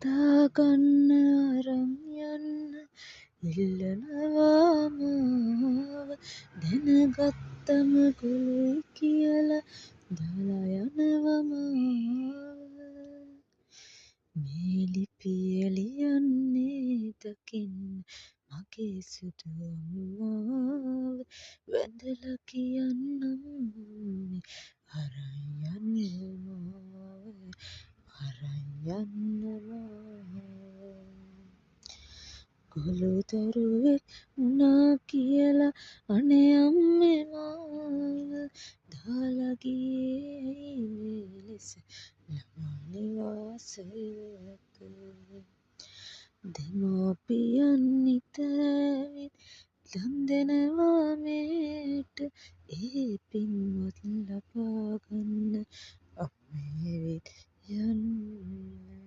හිතාගන්න අරන් යන්න ඉල්ලනවා මාව දැනගත්තම ගොළුයි කියලා දාලා යනවා මාව මේ ලිපිය ලියන්නේ දකින්න මගේ සුදු අම්මාව වැඳලා කියන්නම් මේ අරන් යන්න මාව අරන් යන්න මාව ගොළු දරුවෙක් වුණා කියලා අනේ අම්මේ මාව දාලා ගියේ ඇයි මේ ලෙස ළමා නිවාසයක දෙමාපියන් නිතර ඇවිත් දන් දෙනවා මේට ඒ පින්වත් ලබා ගන්න අපේ වෙත් යන්න